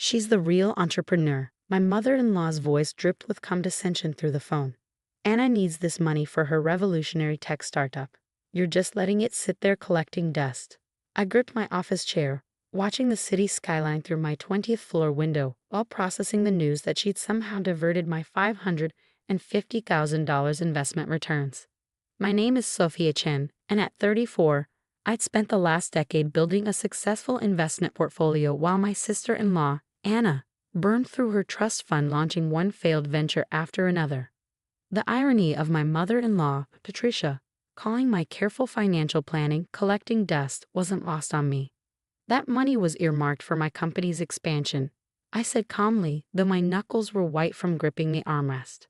She's the real entrepreneur. My mother-in-law's voice dripped with condescension through the phone. Anna needs this money for her revolutionary tech startup. You're just letting it sit there collecting dust. I gripped my office chair, watching the city skyline through my 20th floor window while processing the news that she'd somehow diverted my $550,000 investment returns. My name is Sophia Chen, and at 34, I'd spent the last decade building a successful investment portfolio while my sister-in-law, Anna, burned through her trust fund launching one failed venture after another. The irony of my mother-in-law, Patricia, calling my careful financial planning collecting dust wasn't lost on me. That money was earmarked for my company's expansion, I said calmly, though my knuckles were white from gripping the armrest.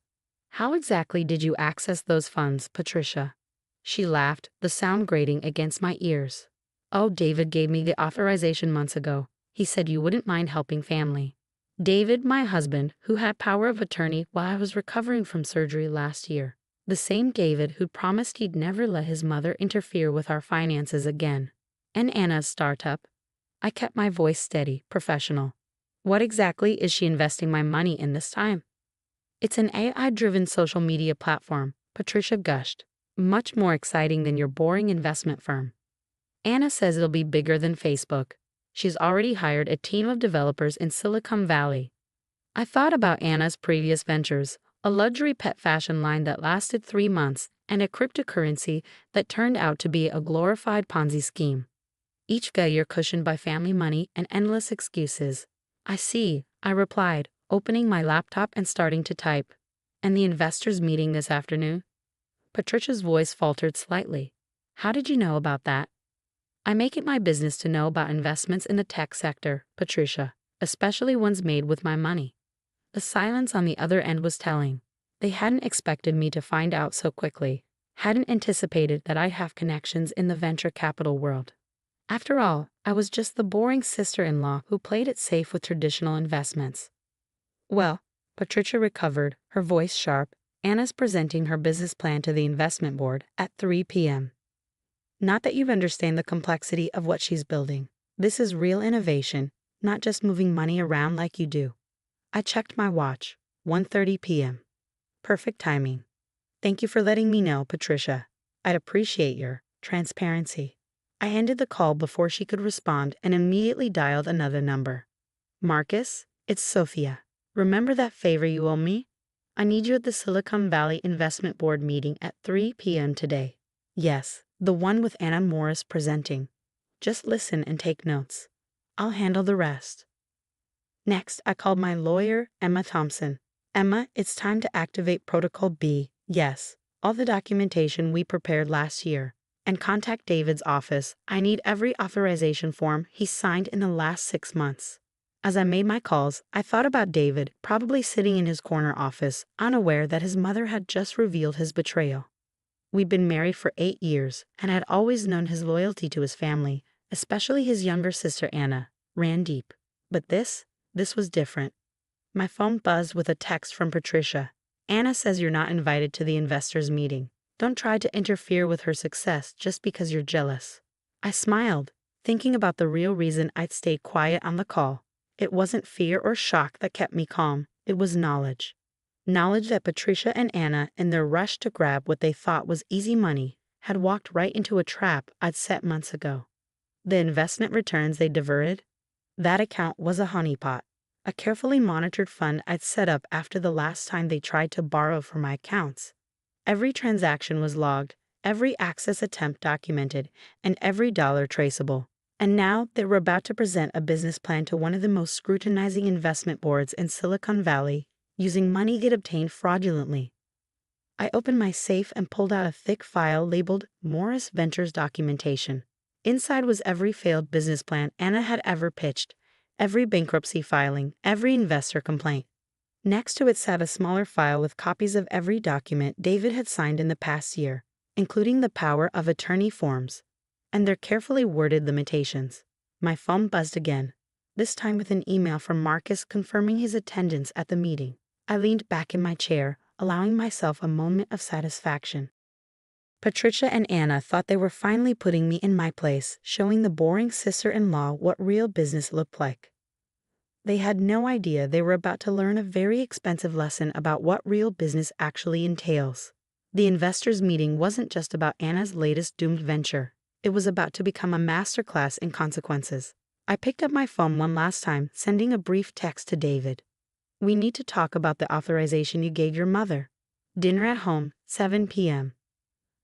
How exactly did you access those funds, Patricia? She laughed, the sound grating against my ears. Oh, David gave me the authorization months ago. He said you wouldn't mind helping family. David, my husband, who had power of attorney while I was recovering from surgery last year. The same David who promised he'd never let his mother interfere with our finances again. And Anna's startup? I kept my voice steady, professional. What exactly is she investing my money in this time? It's an AI-driven social media platform, Patricia gushed. Much more exciting than your boring investment firm. Anna says it'll be bigger than Facebook. She's already hired a team of developers in Silicon Valley. I thought about Anna's previous ventures, a luxury pet fashion line that lasted 3 months, and a cryptocurrency that turned out to be a glorified Ponzi scheme. Each failure cushioned by family money and endless excuses. I see, I replied, opening my laptop and starting to type. And the investors meeting this afternoon? Patricia's voice faltered slightly. How did you know about that? I make it my business to know about investments in the tech sector, Patricia, especially ones made with my money. The silence on the other end was telling. They hadn't expected me to find out so quickly, hadn't anticipated that I'd have connections in the venture capital world. After all, I was just the boring sister-in-law who played it safe with traditional investments. Well, Patricia recovered, her voice sharp. Anna's presenting her business plan to the investment board at 3 p.m. Not that you understand the complexity of what she's building. This is real innovation, not just moving money around like you do. I checked my watch, 1:30 p.m. Perfect timing. Thank you for letting me know, Patricia. I'd appreciate your transparency. I ended the call before she could respond and immediately dialed another number. Marcus, it's Sophia. Remember that favor you owe me? I need you at the Silicon Valley Investment Board meeting at 3 p.m. today. Yes, the one with Anna Morris presenting. Just listen and take notes. I'll handle the rest. Next, I called my lawyer, Emma Thompson. Emma, it's time to activate Protocol B. Yes, all the documentation we prepared last year. And contact David's office. I need every authorization form he signed in the last 6 months. As I made my calls, I thought about David, probably sitting in his corner office, unaware that his mother had just revealed his betrayal. We'd been married for 8 years, and I'd always known his loyalty to his family, especially his younger sister Anna, ran deep. But this was different. My phone buzzed with a text from Patricia. Anna says you're not invited to the investors' meeting. Don't try to interfere with her success just because you're jealous. I smiled, thinking about the real reason I'd stayed quiet on the call. It wasn't fear or shock that kept me calm, it was knowledge. Knowledge that Patricia and Anna, in their rush to grab what they thought was easy money, had walked right into a trap I'd set months ago. The investment returns they diverted? That account was a honeypot, a carefully monitored fund I'd set up after the last time they tried to borrow from my accounts. Every transaction was logged, every access attempt documented, and every dollar traceable. And now they were about to present a business plan to one of the most scrutinizing investment boards in Silicon Valley, using money they'd obtained fraudulently. I opened my safe and pulled out a thick file labeled Morris Ventures Documentation. Inside was every failed business plan Anna had ever pitched, every bankruptcy filing, every investor complaint. Next to it sat a smaller file with copies of every document David had signed in the past year, including the power of attorney forms and their carefully worded limitations. My phone buzzed again, this time with an email from Marcus confirming his attendance at the meeting. I leaned back in my chair, allowing myself a moment of satisfaction. Patricia and Anna thought they were finally putting me in my place, showing the boring sister-in-law what real business looked like. They had no idea they were about to learn a very expensive lesson about what real business actually entails. The investors' meeting wasn't just about Anna's latest doomed venture. It was about to become a masterclass in consequences. I picked up my phone one last time, sending a brief text to David. "We need to talk about the authorization you gave your mother. Dinner at home, 7 p.m.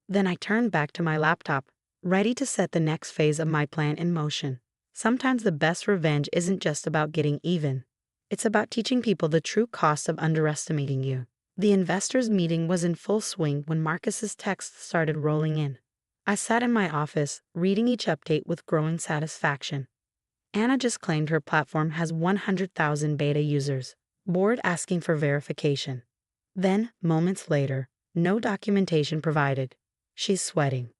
Then I turned back to my laptop, ready to set the next phase of my plan in motion. Sometimes the best revenge isn't just about getting even. It's about teaching people the true cost of underestimating you. The investors' meeting was in full swing when Marcus's texts started rolling in. I sat in my office, reading each update with growing satisfaction. Anna just claimed her platform has 100,000 beta users. Board asking for verification. Then, moments later, no documentation provided. She's sweating.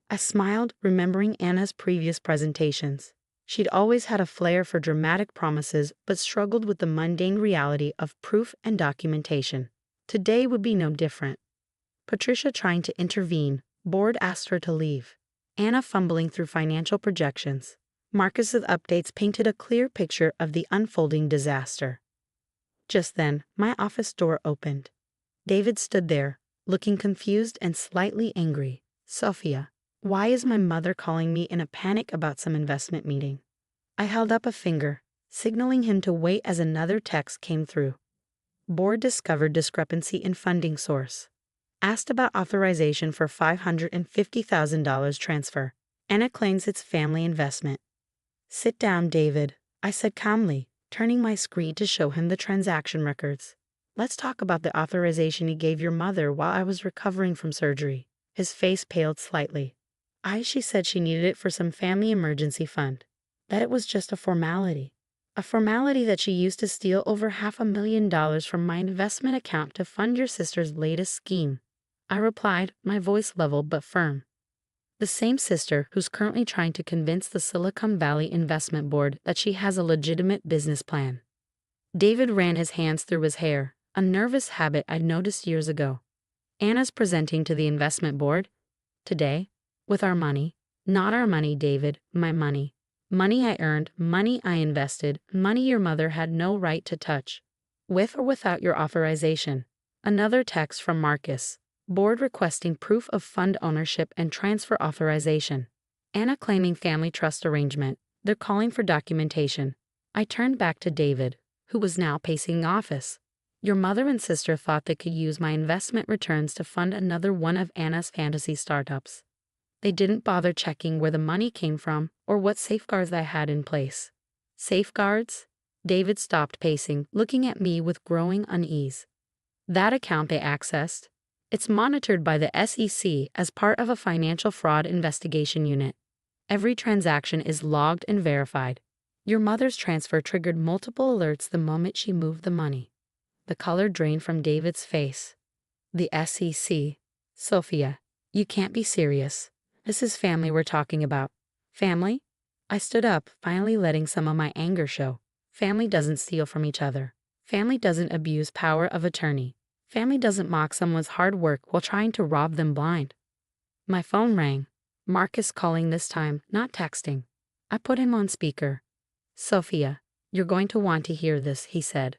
I smiled, remembering Anna's previous presentations. She'd always had a flair for dramatic promises but struggled with the mundane reality of proof and documentation. Today would be no different. Patricia trying to intervene, Board asked her to leave. Anna fumbling through financial projections. Marcus's updates painted a clear picture of the unfolding disaster. Just then, my office door opened. David stood there, looking confused and slightly angry. "Sophia, why is my mother calling me in a panic about some investment meeting?" I held up a finger, signaling him to wait as another text came through. Board discovered discrepancy in funding source. Asked about authorization for $550,000 transfer. Anna claims it's family investment. "Sit down, David," I said calmly, turning my screen to show him the transaction records. "Let's talk about the authorization you gave your mother while I was recovering from surgery." His face paled slightly. She said she needed it for some family emergency fund. That it was just a formality. A formality that she used to steal over $500,000 from my investment account to fund your sister's latest scheme. I replied, my voice level but firm. The same sister who's currently trying to convince the Silicon Valley Investment Board that she has a legitimate business plan. David ran his hands through his hair, a nervous habit I'd noticed years ago. "Anna's presenting to the investment board today with our money. Not our money, David, my money. Money I earned, money I invested, money your mother had no right to touch. With or without your authorization." Another text from Marcus. Board requesting proof of fund ownership and transfer authorization. Anna claiming family trust arrangement. They're calling for documentation. I turned back to David, who was now pacing the office. "Your mother and sister thought they could use my investment returns to fund another one of Anna's fantasy startups. They didn't bother checking where the money came from or what safeguards I had in place." "Safeguards?" David stopped pacing, looking at me with growing unease. "That account they accessed? It's monitored by the SEC as part of a financial fraud investigation unit. Every transaction is logged and verified. Your mother's transfer triggered multiple alerts the moment she moved the money." The color drained from David's face. "The SEC? Sophia, you can't be serious. This is family we're talking about." "Family?" I stood up, finally letting some of my anger show. "Family doesn't steal from each other. Family doesn't abuse power of attorney. Family doesn't mock someone's hard work while trying to rob them blind." My phone rang. Marcus calling this time, not texting. I put him on speaker. "Sophia, you're going to want to hear this," he said.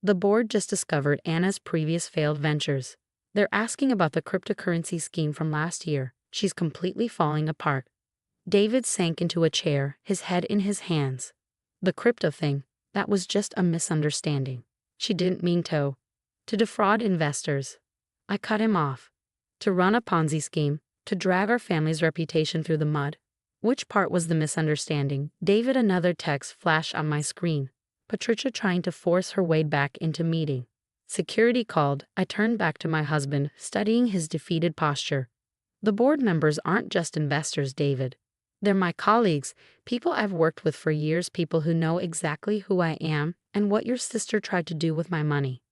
"The board just discovered Anna's previous failed ventures. They're asking about the cryptocurrency scheme from last year. She's completely falling apart." David sank into a chair, his head in his hands. "The crypto thing, that was just a misunderstanding. She didn't mean to defraud investors." I cut him off. "To run a Ponzi scheme, to drag our family's reputation through the mud. Which part was the misunderstanding?" David, another text flashed on my screen. Patricia trying to force her way back into meeting. Security called. I turned back to my husband, studying his defeated posture. "The board members aren't just investors, David. They're my colleagues, people I've worked with for years, people who know exactly who I am and what your sister tried to do with my money."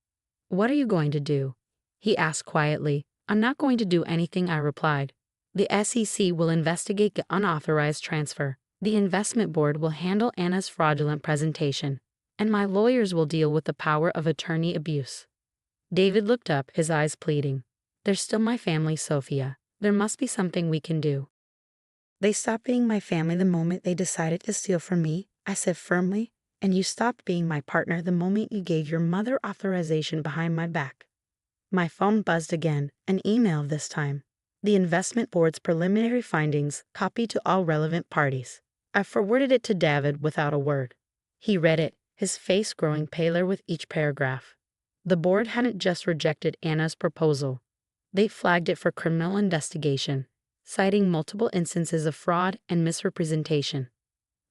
"What are you going to do?" he asked quietly. "I'm not going to do anything," I replied. "The SEC will investigate the unauthorized transfer. The investment board will handle Anna's fraudulent presentation. And my lawyers will deal with the power of attorney abuse." David looked up, his eyes pleading. "They're still my family, Sophia. There must be something we can do." "They stopped being my family the moment they decided to steal from me," I said firmly, And you stopped being my partner the moment you gave your mother authorization behind my back. My phone buzzed again, an email this time. The investment board's preliminary findings, copied to all relevant parties. I forwarded it to David without a word. He read it, his face growing paler with each paragraph. The board hadn't just rejected Anna's proposal. They flagged it for criminal investigation, citing multiple instances of fraud and misrepresentation.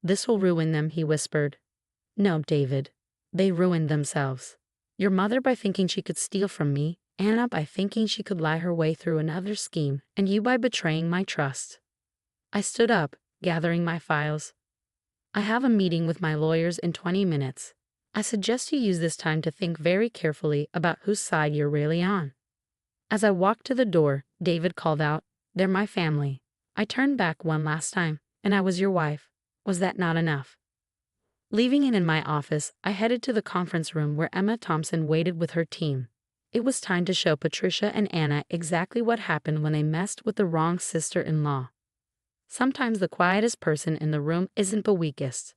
"This will ruin them," he whispered. "No, David. They ruined themselves. Your mother by thinking she could steal from me, Anna by thinking she could lie her way through another scheme, and you by betraying my trust." I stood up, gathering my files. "I have a meeting with my lawyers in 20 minutes. I suggest you use this time to think very carefully about whose side you're really on." As I walked to the door, David called out, "They're my family." I turned back one last time, "And I was your wife. Was that not enough?" Leaving it in my office, I headed to the conference room where Emma Thompson waited with her team. It was time to show Patricia and Anna exactly what happened when they messed with the wrong sister-in-law. Sometimes the quietest person in the room isn't the weakest.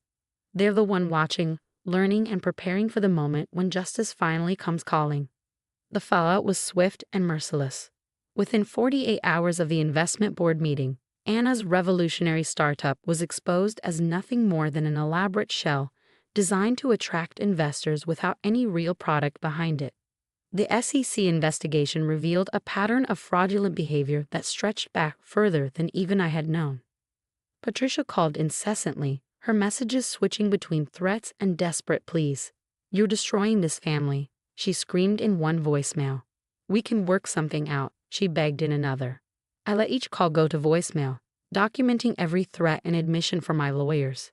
They're the one watching, learning, and preparing for the moment when justice finally comes calling. The fallout was swift and merciless. Within 48 hours of the investment board meeting, Anna's revolutionary startup was exposed as nothing more than an elaborate shell designed to attract investors without any real product behind it. The SEC investigation revealed a pattern of fraudulent behavior that stretched back further than even I had known. Patricia called incessantly, her messages switching between threats and desperate pleas. "You're destroying this family," she screamed in one voicemail. "We can work something out," she begged in another. I let each call go to voicemail, documenting every threat and admission from my lawyers.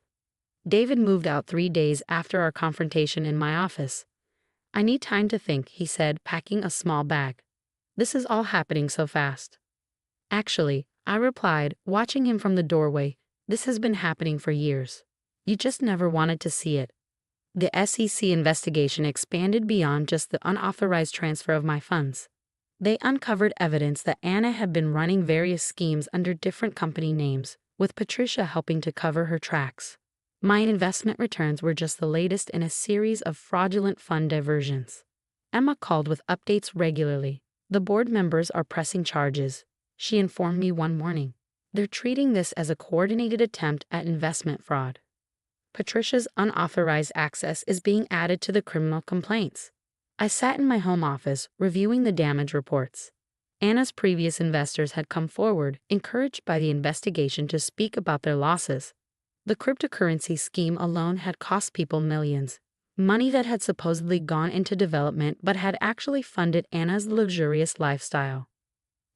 David moved out 3 days after our confrontation in my office. "I need time to think," he said, packing a small bag. "This is all happening so fast." "Actually," I replied, watching him from the doorway, "this has been happening for years. You just never wanted to see it." The SEC investigation expanded beyond just the unauthorized transfer of my funds. They uncovered evidence that Anna had been running various schemes under different company names, with Patricia helping to cover her tracks. My investment returns were just the latest in a series of fraudulent fund diversions. Emma called with updates regularly. "The board members are pressing charges," she informed me one morning. "They're treating this as a coordinated attempt at investment fraud. Patricia's unauthorized access is being added to the criminal complaints." I sat in my home office, reviewing the damage reports. Anna's previous investors had come forward, encouraged by the investigation, to speak about their losses. The cryptocurrency scheme alone had cost people millions, money that had supposedly gone into development but had actually funded Anna's luxurious lifestyle.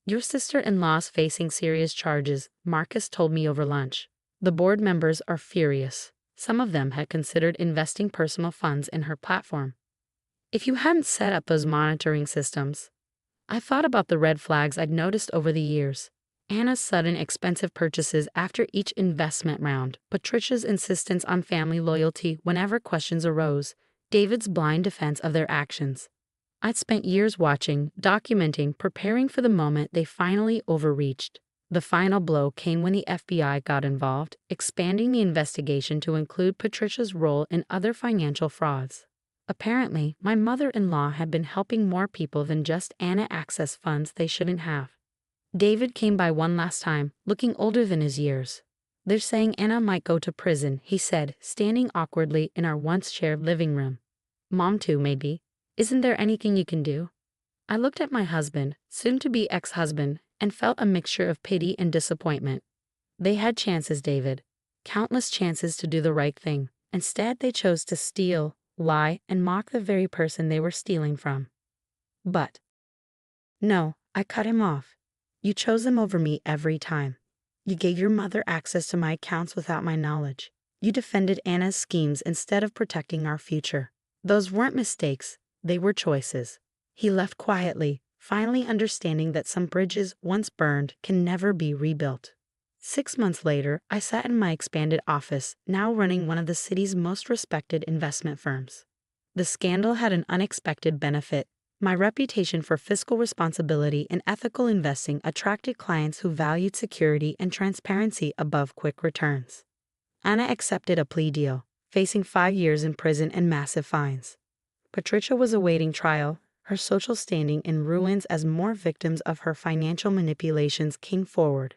"Your sister-in-law's facing serious charges," Marcus told me over lunch. "The board members are furious. Some of them had considered investing personal funds in her platform." "If you hadn't set up those monitoring systems." I thought about the red flags I'd noticed over the years. Anna's sudden expensive purchases after each investment round, Patricia's insistence on family loyalty whenever questions arose, David's blind defense of their actions. I'd spent years watching, documenting, preparing for the moment they finally overreached. The final blow came when the FBI got involved, expanding the investigation to include Patricia's role in other financial frauds. Apparently, my mother-in-law had been helping more people than just Anna access funds they shouldn't have. David came by one last time, looking older than his years. "They're saying Anna might go to prison," he said, standing awkwardly in our once-shared living room. "Mom too, maybe. Isn't there anything you can do?" I looked at my husband, soon-to-be ex-husband, and felt a mixture of pity and disappointment. They had chances, David. Countless chances to do the right thing. Instead, they chose to steal, lie, and mock the very person they were stealing from. But no, I cut him off. "You chose them over me every time. You gave your mother access to my accounts without my knowledge. You defended Anna's schemes instead of protecting our future. Those weren't mistakes, they were choices." He left quietly, finally understanding that some bridges once burned can never be rebuilt. 6 months later, I sat in my expanded office, now running one of the city's most respected investment firms. The scandal had an unexpected benefit. My reputation for fiscal responsibility and ethical investing attracted clients who valued security and transparency above quick returns. Anna accepted a plea deal, facing 5 years in prison and massive fines. Patricia was awaiting trial, her social standing in ruins as more victims of her financial manipulations came forward.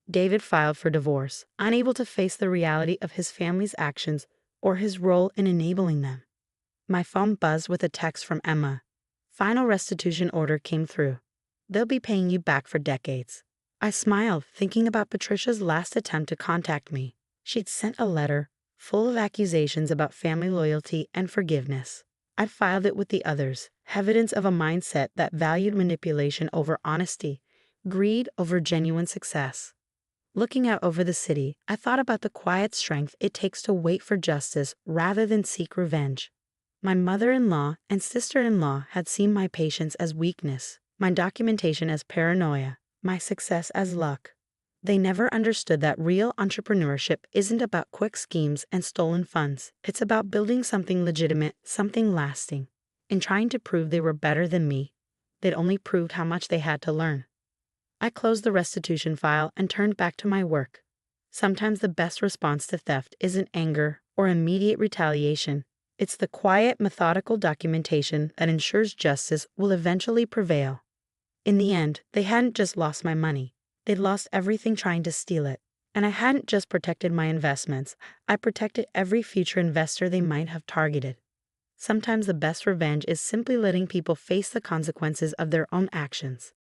David filed for divorce, unable to face the reality of his family's actions or his role in enabling them. My phone buzzed with a text from Emma. Final restitution order came through. They'll be paying you back for decades. I smiled, thinking about Patricia's last attempt to contact me. She'd sent a letter full of accusations about family loyalty and forgiveness. I'd filed it with the others, evidence of a mindset that valued manipulation over honesty, greed over genuine success. Looking out over the city, I thought about the quiet strength it takes to wait for justice rather than seek revenge. My mother-in-law and sister-in-law had seen my patience as weakness, my documentation as paranoia, my success as luck. They never understood that real entrepreneurship isn't about quick schemes and stolen funds. It's about building something legitimate, something lasting. In trying to prove they were better than me, they'd only proved how much they had to learn. I closed the restitution file and turned back to my work. Sometimes the best response to theft isn't anger or immediate retaliation. It's the quiet, methodical documentation that ensures justice will eventually prevail. In the end, they hadn't just lost my money. They'd lost everything trying to steal it. And I hadn't just protected my investments. I protected every future investor they might have targeted. Sometimes the best revenge is simply letting people face the consequences of their own actions.